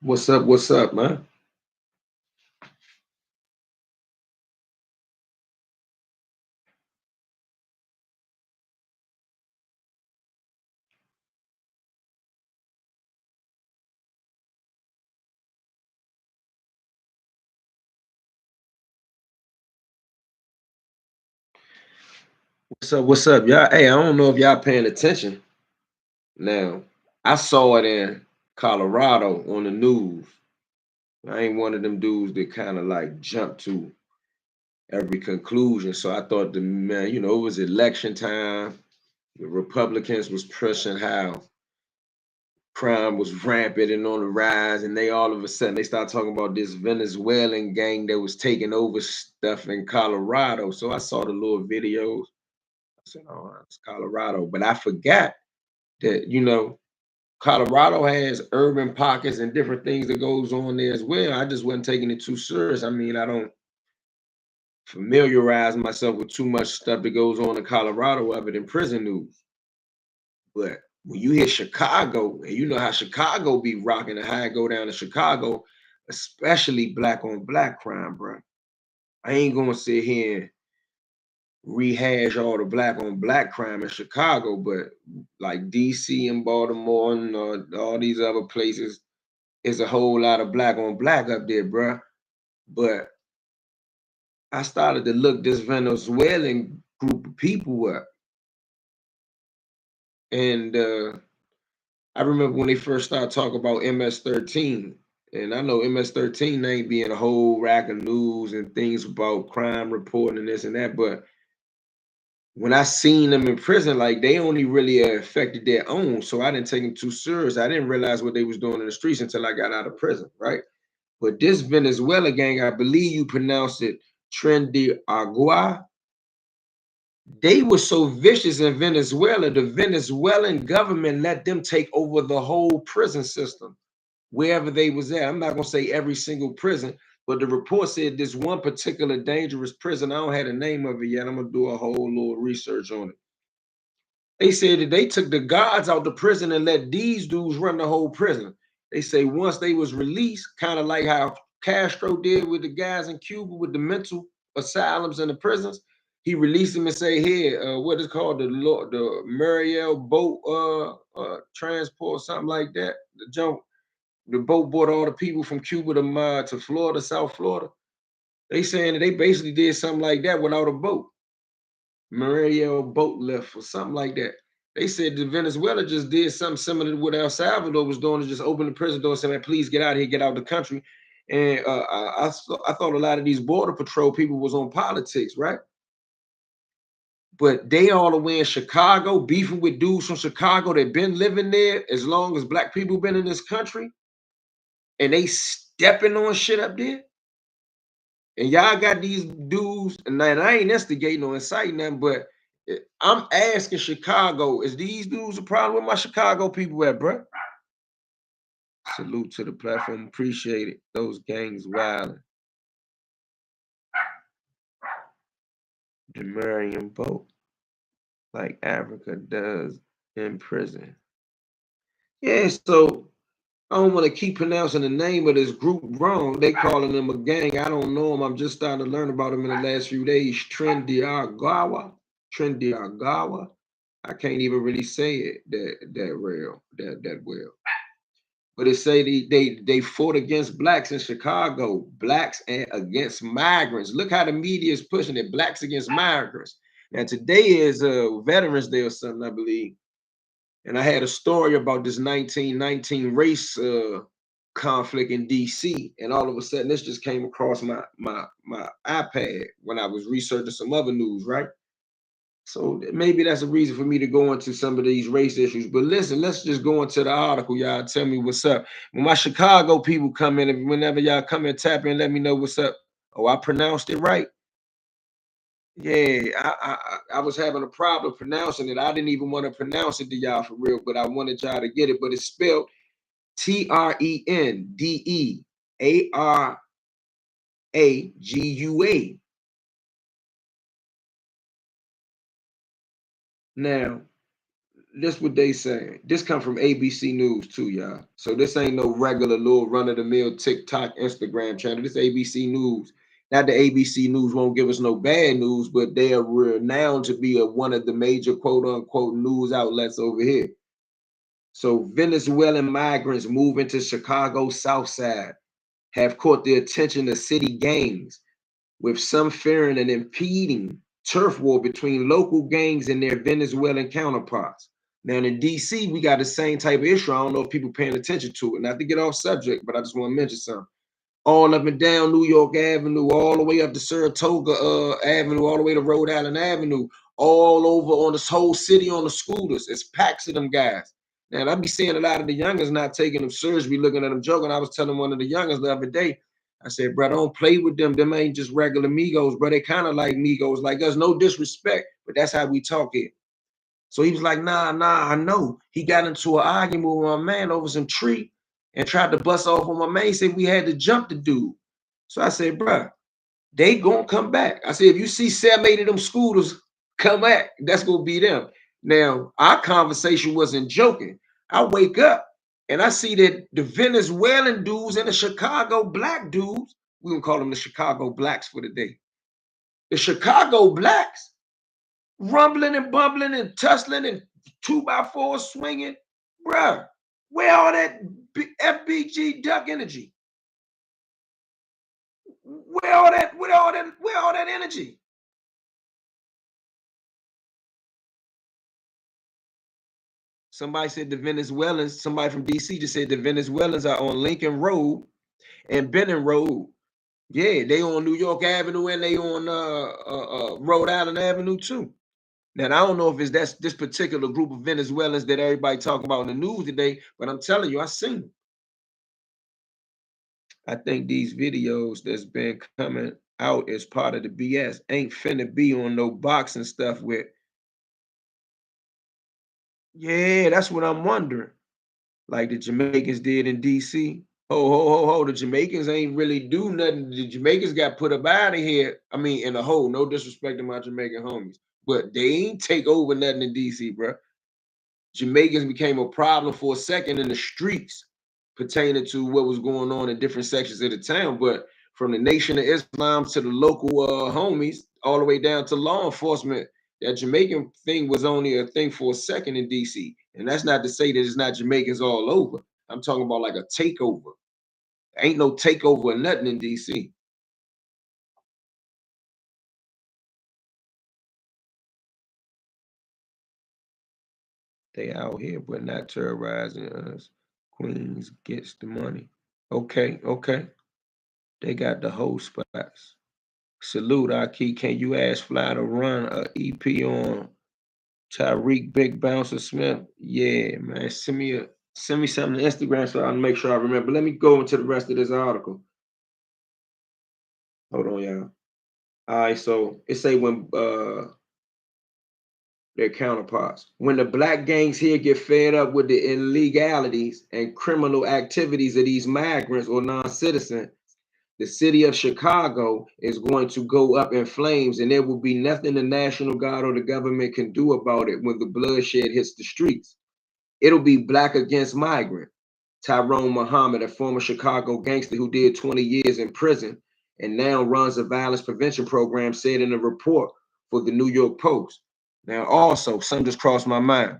What's up? What's up, man? What's up? What's up, y'all? Hey, I don't know if y'all paying attention. Now, I saw it in Colorado on the news. I ain't one of them dudes that kind of like jump to every conclusion. So I thought the man, it was election time. The Republicans was pushing how crime was rampant and on the rise, and they all of a sudden they start talking about this Venezuelan gang that was taking over stuff in Colorado. So I saw the little videos. I said, "Oh, it's Colorado," but I forgot that Colorado has urban pockets and different things that goes on there as well. I just wasn't taking it too serious. I mean, I don't familiarize myself with too much stuff that goes on in Colorado other than prison news. But when you hear Chicago, and you know how Chicago be rocking and how it go down in Chicago, especially black on black crime, bro. I ain't gonna sit here and rehash all the black on black crime in Chicago, but like DC and Baltimore and all these other places, is a whole lot of black on black up there, bruh. But I started to look this Venezuelan group of people up, and I remember when they first started talking about MS-13, and I know MS-13 ain't being a whole rack of news and things about crime reporting and this and that, but when I seen them in prison, like they only really affected their own, so I didn't take them too serious. I didn't realize what they was doing in the streets until I got out of prison, right? But this Venezuela gang, I believe you pronounce it Tren de Agua. They were so vicious in Venezuela, the Venezuelan government let them take over the whole prison system, wherever they was at. I'm not gonna say every single prison, but the report said this one particular dangerous prison. I don't have the name of it yet. I'm gonna do a whole little research on it. They said that they took the guards out the prison and let these dudes run the whole prison. They say once they was released, kind of like how Castro did with the guys in Cuba with the mental asylums and the prisons. He released them and say, "Here, what is called the Mariel boat transport, something like that. The boat brought all the people from Cuba to Florida, South Florida. They saying that they basically did something like that without a boat. Mariel boat lift or something like that. They said that Venezuela just did something similar to what El Salvador was doing, to just open the prison door and say, "Man, please get out of here, get out of the country." And I thought a lot of these border patrol people was on politics, right? But they all the way in Chicago, beefing with dudes from Chicago that been living there as long as black people been in this country, and they stepping on shit up there. And y'all got these dudes, and I ain't instigating or inciting them, but I'm asking Chicago, is these dudes a problem with my Chicago people at, bro? Salute to the platform, appreciate it. Those gangs wilding. Demarian boat, like Africa does in prison. Yeah, so I don't want to keep pronouncing the name of this group wrong. They calling them a gang. I don't know them. I'm just starting to learn about them in the last few days. Trendiagawa. Trendiagawa. I can't even really say it that well. But it say they fought against blacks in Chicago, blacks and against migrants. Look how the media is pushing it, blacks against migrants. Now today is Veterans Day or something, I believe. And I had a story about this 1919 race conflict in DC, and all of a sudden this just came across my iPad when I was researching some other news, right? So maybe that's a reason for me to go into some of these race issues. But listen, let's just go into the article, y'all. Tell me what's up. When my Chicago people come in, and whenever y'all come in, tap in, let me know what's up. Oh, I pronounced it right. Yeah, I was having a problem pronouncing it. I didn't even want to pronounce it to y'all for real, but I wanted y'all to get it. But it's spelled Trendearagua. Now, This what they saying. This come from ABC News too, y'all. So this ain't no regular little run-of-the-mill TikTok, Instagram channel. This ABC News. Not the ABC News won't give us no bad news, but they are renowned to be one of the major quote-unquote news outlets over here. So Venezuelan migrants moving to Chicago South Side have caught the attention of city gangs, with some fearing an impending turf war between local gangs and their Venezuelan counterparts. Now in DC, we got the same type of issue. I don't know if people paying attention to it. Not to get off subject, but I just want to mention something. All up and down New York Avenue, all the way up to Saratoga Avenue, all the way to Rhode Island Avenue, all over on this whole city on the scooters. It's packs of them guys. Now, I be seeing a lot of the youngers not taking them serious, be looking at them joking. I was telling one of the youngers the other day, I said, bro, don't play with them. Them ain't just regular Migos, bro. They kind of like Migos, like us. No disrespect, but that's how we talk here. So he was like, nah, I know. He got into an argument with my man over some tree and tried to bust off on my man. He said we had to jump the dude. So I said, bruh, they gonna come back. I said, if you see 7, 8 of them scooters come back, that's gonna be them. Now, our conversation wasn't joking. I wake up and I see that the Venezuelan dudes and the Chicago black dudes, we gonna call them the Chicago blacks for the day. The Chicago blacks rumbling and bumbling and tussling and 2x4 swinging, bruh. Where all that FBG duck energy? Where all that energy? Somebody said the Venezuelans, somebody from DC just said the Venezuelans are on Lincoln Road and Benning Road. Yeah, they on New York Avenue and they on Rhode Island Avenue too. Now, I don't know if it's that's this particular group of Venezuelans that everybody talking about in the news today, but I'm telling you, I seen them. I think these videos that's been coming out as part of the BS ain't finna be on no boxing stuff with. Yeah, that's what I'm wondering. Like the Jamaicans did in DC. Ho. The Jamaicans ain't really do nothing. The Jamaicans got put up out of here. I mean, in a hole. No disrespect to my Jamaican homies, but they ain't take over nothing in DC, bro. Jamaicans became a problem for a second in the streets pertaining to what was going on in different sections of the town. But from the Nation of Islam to the local homies, all the way down to law enforcement, that Jamaican thing was only a thing for a second in DC. And that's not to say that it's not Jamaicans all over. I'm talking about like a takeover. Ain't no takeover or nothing in DC. They out here, but not terrorizing us. Queens gets the money. Okay. They got the whole spots. Salute, Aki. Can you ask Fly to run a EP on Tyreek Big Bouncer Smith? Yeah, man. Send me something to Instagram so I can make sure I remember. Let me go into the rest of this article. Hold on, y'all. All right, so it say when their counterparts. When the black gangs here get fed up with the illegalities and criminal activities of these migrants or non-citizens, the city of Chicago is going to go up in flames, and there will be nothing the National Guard or the government can do about it when the bloodshed hits the streets. It'll be black against migrant. Tyrone Muhammad, a former Chicago gangster who did 20 years in prison and now runs a violence prevention program, said in a report for the New York Post. Now, also, something just crossed my mind.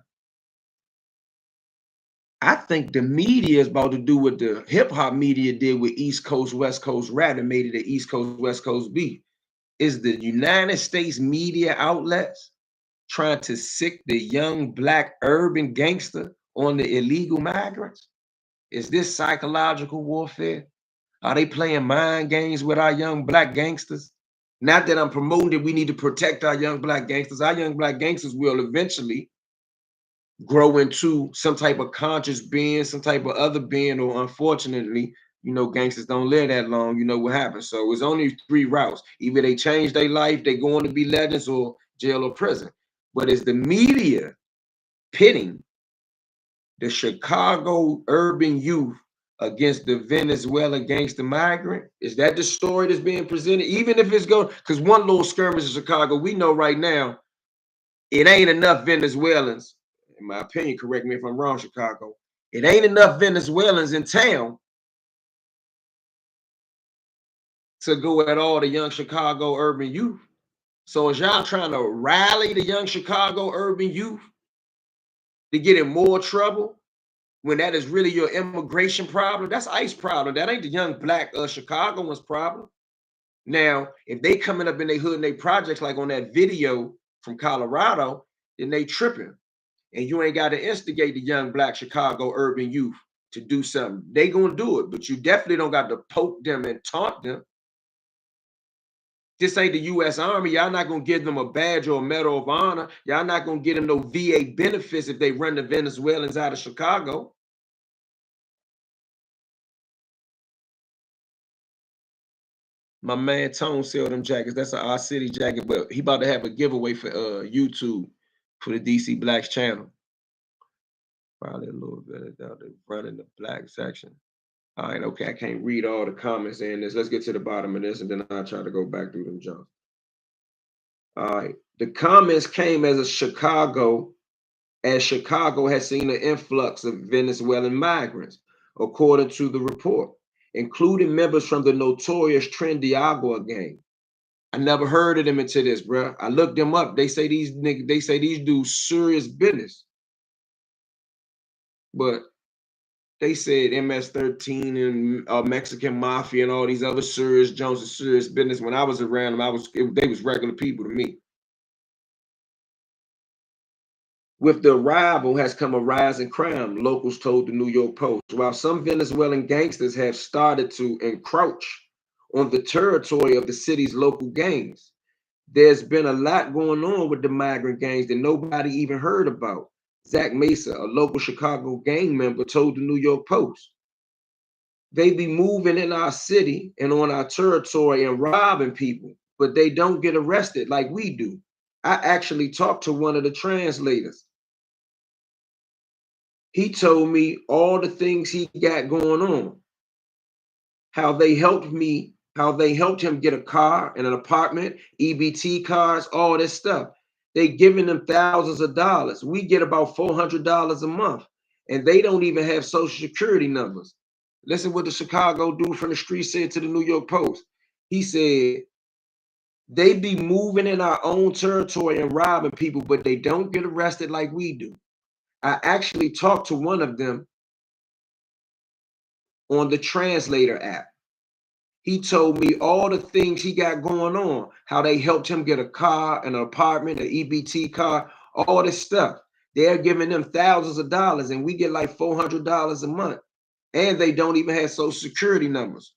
I think the media is about to do what the hip hop media did with East Coast, West Coast rap and made it an East Coast, West Coast beat. Is the United States media outlets trying to sick the young black urban gangster on the illegal migrants? Is this psychological warfare? Are they playing mind games with our young black gangsters? Not that I'm promoting that we need to protect our young black gangsters. Our young black gangsters will eventually grow into some type of conscious being, some type of other being, or unfortunately, gangsters don't live that long. You know what happens. So it's only 3 routes. Either they change their life, they go on to be legends, or jail or prison. But it's the media pitting the Chicago urban youth against the Venezuelan gangster migrant? Is that the story that's being presented? Even if it's going, because one little skirmish in Chicago, we know right now, it ain't enough Venezuelans in my opinion, correct me if I'm wrong, Chicago, it ain't enough Venezuelans in town to go at all the young Chicago urban youth. So is y'all trying to rally the young Chicago urban youth to get in more trouble when that is really your immigration problem? That's ICE problem. That ain't the young black Chicagoans problem. Now, if they coming up in their hood and they projects like on that video from Colorado, then they tripping. And you ain't got to instigate the young black Chicago urban youth to do something. They gonna do it, but you definitely don't got to poke them and taunt them. This ain't the U.S. Army. Y'all not gonna give them a badge or a medal of honor. Y'all not gonna get them no VA benefits if they run the Venezuelans out of Chicago. My man Tone sell them jackets. That's our city jacket, but he about to have a giveaway for YouTube for the DC Blacks channel. Probably a little bit down the running the black section. All right, okay. I can't read all the comments in this. Let's get to the bottom of this, and then I'll try to go back through them jumps. All right. The comments came as Chicago has seen an influx of Venezuelan migrants, according to the report, including members from the notorious Trendy Agua gang. I never heard of them until this, bro. I looked them up. They say these niggas, they say these do serious business. But they said MS-13 and Mexican Mafia and all these other serious Jones and serious business. When I was around them, they was regular people to me. With the arrival has come a rise in crime, locals told the New York Post. While some Venezuelan gangsters have started to encroach on the territory of the city's local gangs, there's been a lot going on with the migrant gangs that nobody even heard about. Zach Mesa, a local Chicago gang member, told the New York Post. They be moving in our city and on our territory and robbing people, but they don't get arrested like we do. I actually talked to one of the translators. He told me all the things he got going on, how they helped him get a car and an apartment, EBT cars, all this stuff. They giving them thousands of dollars. We get about $400 a month, and they don't even have social security numbers. Listen what the Chicago dude from the street said to the New York Post. He said, they be moving in our own territory and robbing people, but they don't get arrested like we do. I actually talked to one of them on the translator app. He told me all the things he got going on, how they helped him get a car, an apartment, an EBT car, all this stuff. They're giving them thousands of dollars, and we get like $400 a month. And they don't even have social security numbers.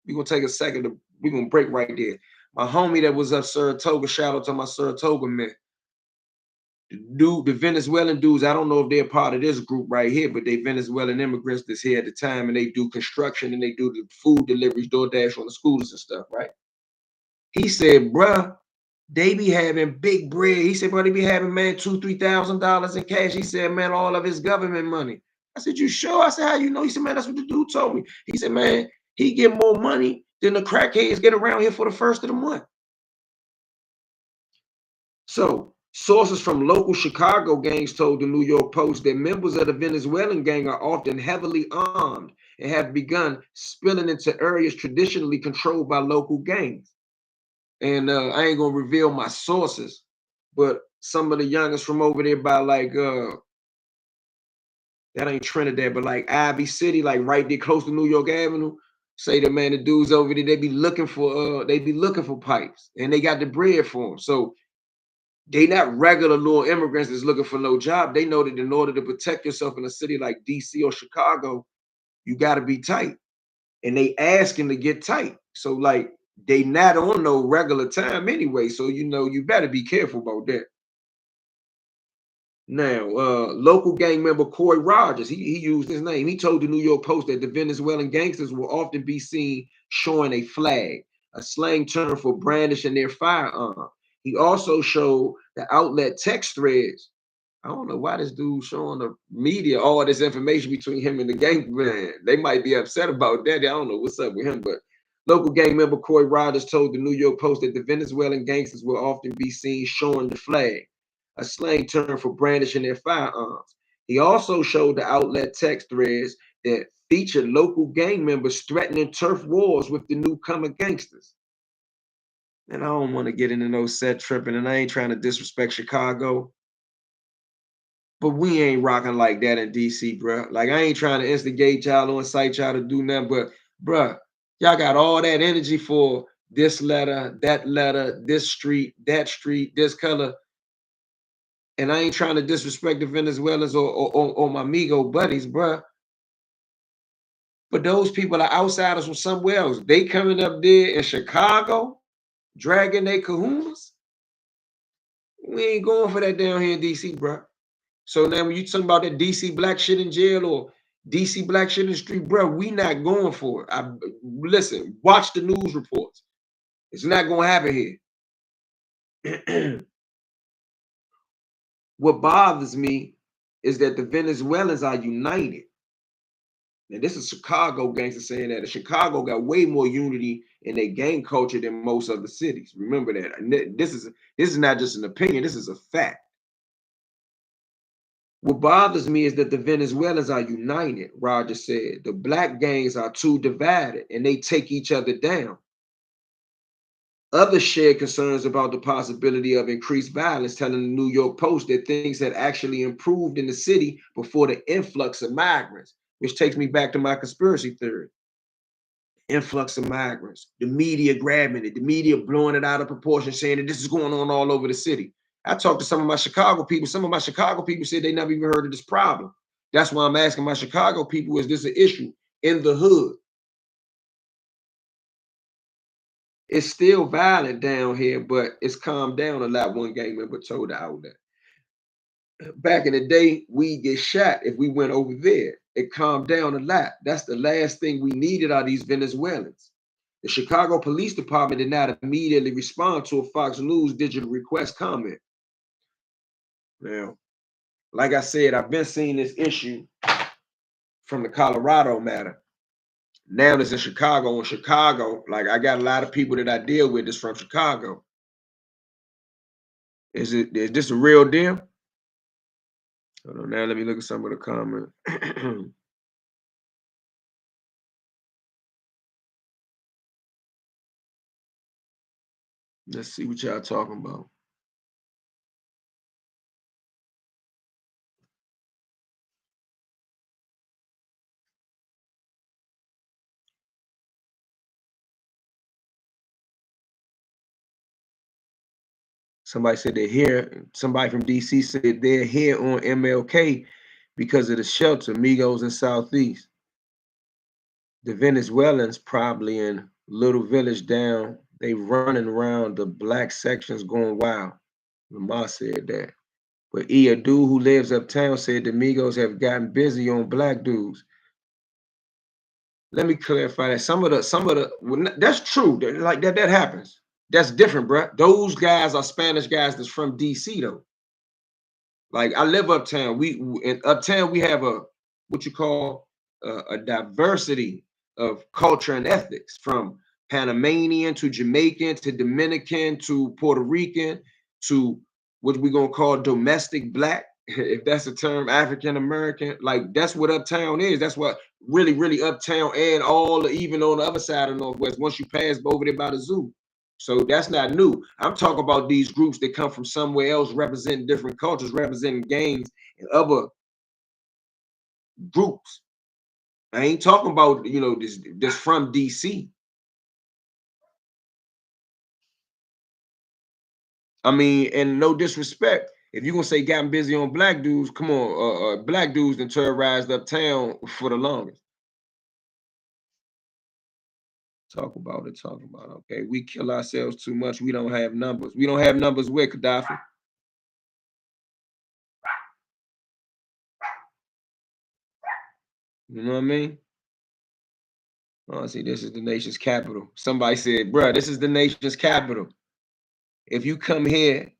We're gonna take a second we're gonna break right there. My homie that was up Saratoga, shout out to my Saratoga man. The Venezuelan dudes, I don't know if they're part of this group right here, but they Venezuelan immigrants that's here at the time, and they do construction and they do the food deliveries, DoorDash on the scooters and stuff, right? He said, bruh, they be having big bread. He said, bro, they be having, man, $2,000-$3,000 in cash. He said, man, all of his government money. I said, you sure? I said, how you know? He said, man, that's what the dude told me. He said, man, he get more money than the crackheads get around here for the first of the month. So sources from local Chicago gangs told the New York Post that members of the Venezuelan gang are often heavily armed and have begun spilling into areas traditionally controlled by local gangs. And I ain't gonna reveal my sources, but some of the youngest from over there by like that ain't Trinidad, but like Ivy City, like right there close to New York Avenue, say that man, the dudes over there, they be looking for pipes and they got the bread for them. So they not regular little immigrants that's looking for no job. They know that in order to protect yourself in a city like DC or Chicago, you got to be tight. And they asking to get tight. So like they not on no regular time anyway. So you better be careful about that. Now, local gang member Coy Rogers, he used his name. He told the New York Post that the Venezuelan gangsters will often be seen showing a flag, a slang term for brandishing their firearm. He also showed the outlet text threads. I don't know why this dude showing the media all this information between him and the gang man. They might be upset about that. I don't know what's up with him, but local gang member Coy Rogers told the New York Post that the Venezuelan gangsters will often be seen showing the flag, a slang term for brandishing their firearms. He also showed the outlet text threads that featured local gang members threatening turf wars with the newcomer gangsters. And I don't want to get into no set tripping, and I ain't trying to disrespect Chicago, but we ain't rocking like that in DC, bruh. Like, I ain't trying to instigate y'all or incite y'all to do nothing, but bruh, y'all got all that energy for this letter, this street, this color. And I ain't trying to disrespect the Venezuelans or my Migo buddies, bruh. But those people are outsiders from somewhere else. They coming up there in Chicago, dragging their kahunas. We ain't going for that down here in DC, bruh. So now when you talking about that DC black shit in jail or DC black shit in the street, bro, we not going for it. Listen, watch the news reports. It's not gonna happen here. What bothers me is that the Venezuelans are united. And this is Chicago gangsters saying that. Chicago got way more unity in their gang culture than most other cities. Remember that. And this is not just an opinion. This is a fact. What bothers me is that the Venezuelans are united, Roger said. The black gangs are too divided and they take each other down. Others shared concerns about the possibility of increased violence, telling the New York Post that things had actually improved in the city before the influx of migrants, which takes me back to my conspiracy theory. Influx of migrants, the media grabbing it, the media blowing it out of proportion, saying that this is going on all over the city. I talked to some of my Chicago people. Some of my Chicago people said they never even heard of this problem. That's why I'm asking my Chicago people, is this an issue in the hood? It's still violent down here, but it's calmed down a lot, one gang member told the outlet. Back in the day, we get shot if we went over there. It calmed down a lot. That's the last thing we needed are these Venezuelans. The Chicago Police Department did not immediately respond to a Fox News digital request comment. Now, like I said, I've been seeing this issue from the Colorado matter. Now it's in Chicago. In Chicago, like I got a lot of people that I deal with that's from Chicago. Is this a real deal? Hold on, now let me look at some of the comments. Let's see what y'all talking about. Somebody said they're here. Somebody from DC said they're here on MLK because of the shelter, Migos in Southeast. The Venezuelans probably in Little Village down. They running around the black sections going wild. Lamar said that. But a dude who lives uptown said the Migos have gotten busy on black dudes. Let me clarify that. That's true. Like that happens. That's different, bro. Those guys are Spanish guys that's from DC though. Like I live uptown. In uptown we have a what you call a diversity of culture and ethics, from Panamanian to Jamaican to Dominican to Puerto Rican to what we gonna call domestic black, if that's a term, African American. Like that's what uptown is. That's what really uptown, and all even on the other side of Northwest. Once you pass over there by the zoo. So that's not new. I'm talking about these groups that come from somewhere else, representing different cultures, representing gangs and other groups. I ain't talking about this from DC. I mean, and no disrespect. If you're gonna say gotten busy on black dudes, come on, black dudes that terrorized uptown for the longest. Talk about it, talk about it. Okay, we kill ourselves too much. We don't have numbers. We don't have numbers with Gaddafi. You know what I mean? Oh, see, this is the nation's capital. Somebody said, bruh, this is the nation's capital. If you come here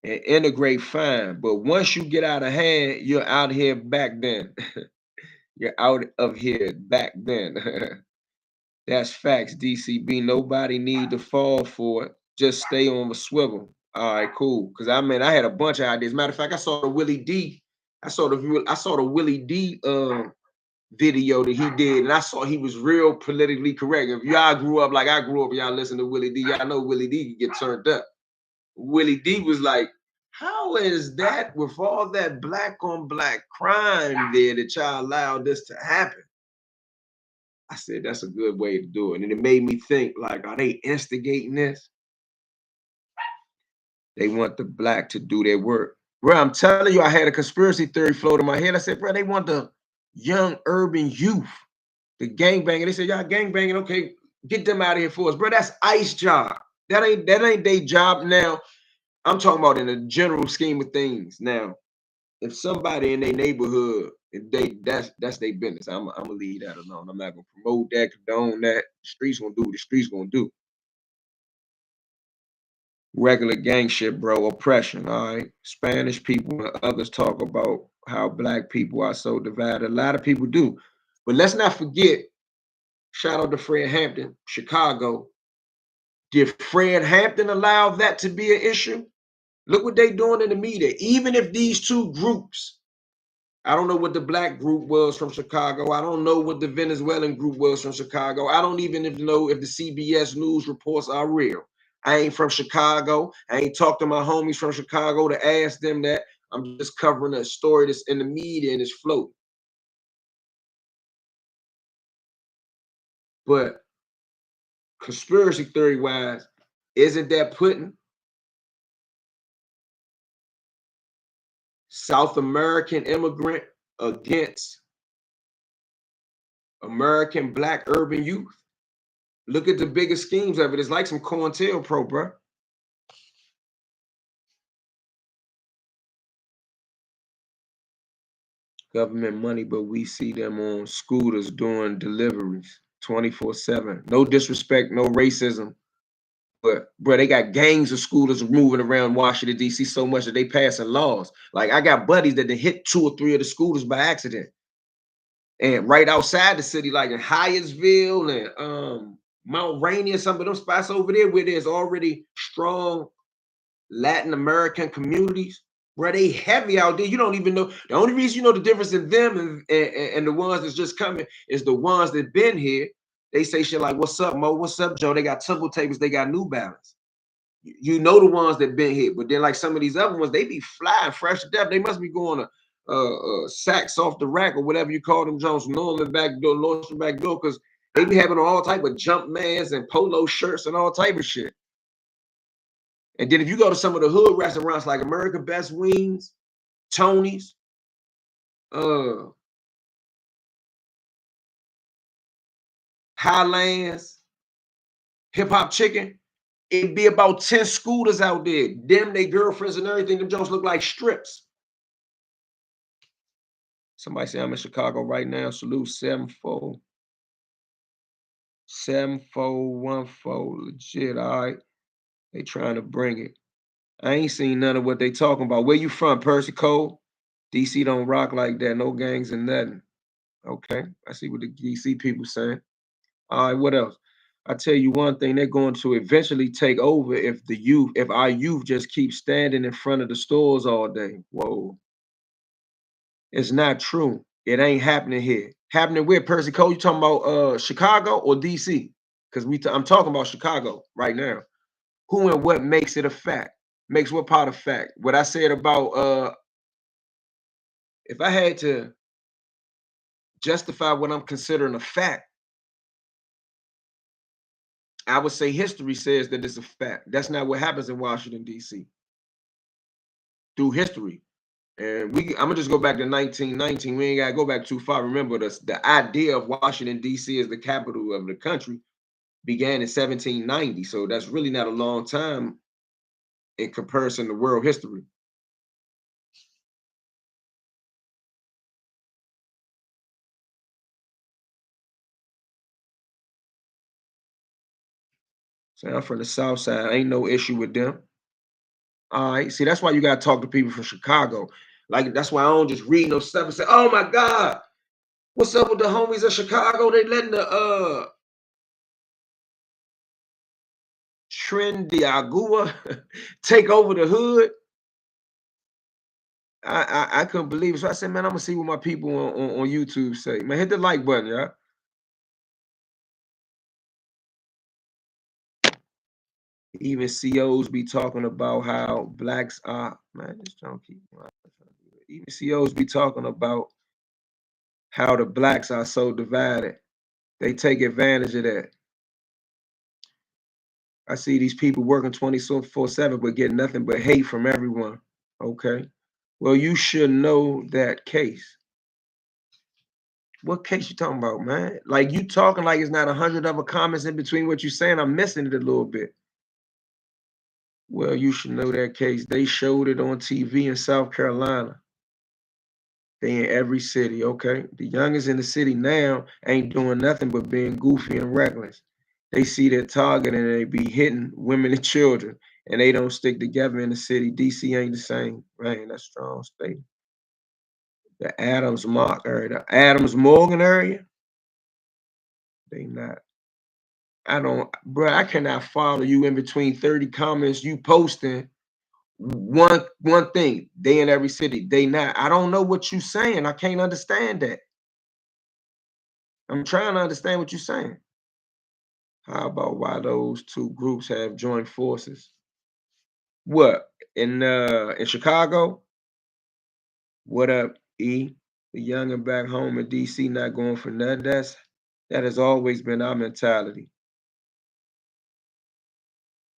and integrate, fine. But once you get out of hand, you're out here back then. You're out of here back then. That's facts, DCB. Nobody need to fall for it. Just stay on the swivel. All right, cool. Cause I mean, I had a bunch of ideas. Matter of fact, I saw the Willie D. I saw the Willie D video that he did, and I saw he was real politically correct. If y'all grew up like I grew up, and y'all listen to Willie D, y'all know Willie D can get turned up. Willie D was like, how is that with all that black on black crime there that y'all allowed this to happen? I said, that's a good way to do it. And it made me think, like, are they instigating this? They want the black to do their work. Bro, I'm telling you, I had a conspiracy theory float in my head. I said, bro, they want the young urban youth, the gangbanging. They said, y'all gangbanging, okay, get them out of here for us. Bro, that's ICE job. That ain't their job now. I'm talking about in the general scheme of things. Now, if somebody in their neighborhood, if that's their business, I'm gonna leave that alone. I'm not gonna promote that, condone that. The streets gonna do what the streets gonna do. Regular gang shit, bro. Oppression. All right. Spanish people and others talk about how black people are so divided. A lot of people do. But let's not forget, shout out to Fred Hampton, Chicago. Did Fred Hampton allow that to be an issue? Look what they doing in the media. Even if these two groups, I don't know what the black group was from Chicago. I don't know what the Venezuelan group was from Chicago. I don't even know if the CBS News reports are real. I ain't from Chicago. I ain't talked to my homies from Chicago to ask them that. I'm just covering a story that's in the media and it's floating. But conspiracy theory wise, isn't that putting South American immigrant against American black urban youth? Look at the biggest schemes of it. It's like some COINTELPRO, bro. Government money, but we see them on scooters doing deliveries 24/7. No disrespect, no racism. But bro, they got gangs of scooters moving around Washington, D.C. so much that they passing laws. Like I got buddies that they hit 2 or 3 of the scooters by accident. And right outside the city, like in Hyattsville and Mount Rainier, some of them spots over there where there's already strong Latin American communities, bro, they heavy out there. You don't even know. The only reason you know the difference in them and the ones that's just coming is the ones that been here. They say shit like, "What's up, Mo? What's up, Joe?" They got Temple Tables. They got New Balance. You know the ones that been here, but then like some of these other ones, they be flying fresh to death. They must be going to sacks off the rack or whatever you call them, Jones. Norman back door, Lordson back door, because they be having all type of jump mans and polo shirts and all type of shit. And then if you go to some of the hood restaurants like American Best Wings, Tony's, uh, Highlands, Hip Hop Chicken, it'd be about 10 scooters out there. Them, they girlfriends and everything. Them Jones look like strips. Somebody say I'm in Chicago right now. Salute 7414. Legit, all right. They trying to bring it. I ain't seen none of what they talking about. Where you from, Percy Cole? DC don't rock like that. No gangs and nothing. Okay, I see what the DC people saying. All right, what else? I tell you one thing, they're going to eventually take over if our youth just keep standing in front of the stores all day. Whoa. It's not true. It ain't happening here. Happening where, Percy Cole? You talking about Chicago or DC? Because I'm talking about Chicago right now. Who and what makes it a fact? Makes what part of fact? What I said about if I had to justify what I'm considering a fact, I would say history says that it's a fact. That's not what happens in Washington, D.C. Through history. And I'm gonna just go back to 1919. We ain't gotta go back too far. Remember, the idea of Washington, D.C. as the capital of the country began in 1790. So that's really not a long time in comparison to world history. So I'm from the South Side. Ain't no issue with them. All right. See, that's why you gotta talk to people from Chicago. Like that's why I don't just read no stuff and say, "Oh my God, what's up with the homies in Chicago? They letting the trend the Aragua take over the hood. I couldn't believe it. So I said, man, I'm gonna see what my people on YouTube say. Man, hit the like button, y'all. Even COs be talking about how blacks are, man, just don't keep even COs be talking about how the blacks are so divided. They take advantage of that. I see these people working 24/7 but get nothing but hate from everyone. Okay. Well, you should know that case. What case you talking about, man? Like you talking like it's not 100 other comments in between what you saying. I'm missing it a little bit. Well, you should know that case. They showed it on TV in South Carolina. They in every city, okay? The youngest in the city now ain't doing nothing but being goofy and reckless. They see their target and they be hitting women and children, and they don't stick together in the city. DC ain't the same. Right, that's strong statement. The Adams Mark area, the Adams Morgan area, they not. I don't, bro. I cannot follow you in between 30 comments you posting. One thing, they in every city, they not. I don't know what you saying. I can't understand that. I'm trying to understand what you're saying. How about why those two groups have joined forces? What in Chicago? What up, E? The young and back home in DC not going for nothing. That has always been our mentality.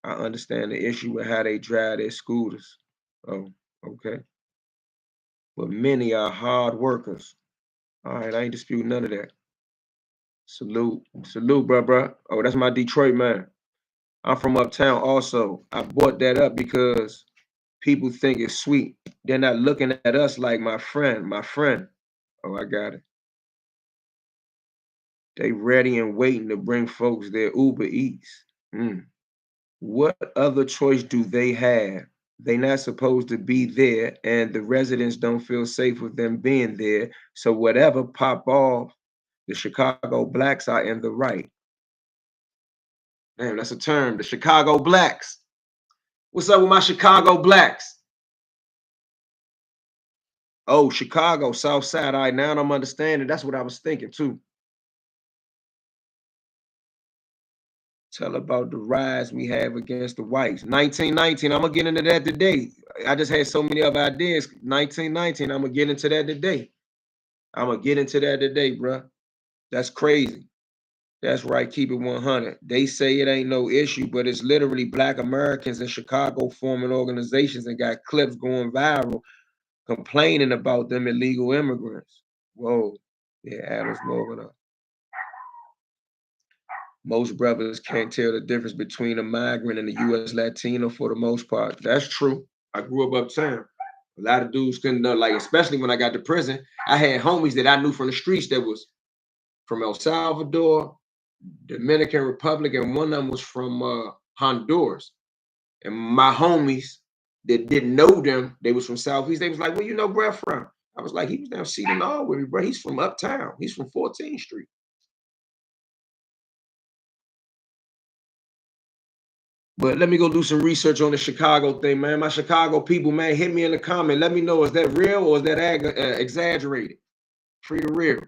I understand the issue with how they drive their scooters. Oh, okay. But many are hard workers. All right, I ain't disputing none of that. Salute, salute, bro. Oh, that's my Detroit man. I'm from uptown also. I brought that up because people think it's sweet. They're not looking at us like my friend, my friend. Oh, I got it. They ready and waiting to bring folks their Uber Eats. Mm. What other choice do they have? They not supposed to be there, and the residents don't feel safe with them being there. So whatever pop off, the Chicago blacks are in the right. Damn, that's a term. The Chicago blacks. What's up with my Chicago blacks? Oh, Chicago, South Side. All right, now I'm understanding. That's what I was thinking too. Tell about the rise we have against the whites. 1919, I'm gonna get into that today. I just had so many other ideas. 1919, I'm gonna get into that today. I'm gonna get into that today, bro. That's crazy. That's right. Keep it 100. They say it ain't no issue, but it's literally Black Americans in Chicago forming organizations and got clips going viral complaining about them illegal immigrants. Whoa. Yeah, Adams Morgan. Most brothers can't tell the difference between a migrant and a U.S. Latino for the most part. That's true. I grew up uptown. A lot of dudes couldn't know, like, especially when I got to prison, I had homies that I knew from the streets that was from El Salvador, Dominican Republic, and one of them was from Honduras. And my homies that didn't know them, they was from Southeast. They was like, "Where you know Brad from?" I was like, "He was down Seton Hall with me, bro. He's from uptown. He's from 14th Street." But let me go do some research on the Chicago thing, man. My Chicago people, man, hit me in the comment. Let me know, is that real or is that exaggerated? Free the real.